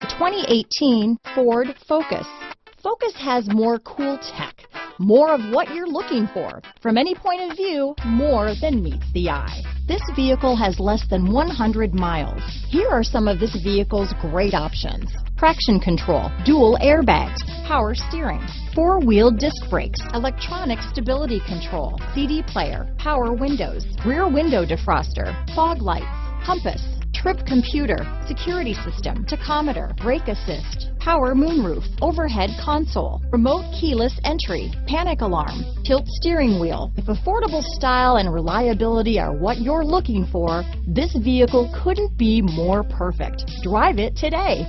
2018 Ford Focus. Focus has more cool tech, more of what you're looking for. From any point of view, more than meets the eye. This vehicle has less than 100 miles. Here are some of this vehicle's great options: traction control, dual airbags, power steering, four-wheel disc brakes, electronic stability control, CD player, power windows, rear window defroster, fog lights, compass, trip computer, security system, tachometer, brake assist, power moonroof, overhead console, remote keyless entry, panic alarm, tilt steering wheel. If affordable style and reliability are what you're looking for, this vehicle couldn't be more perfect. Drive it today.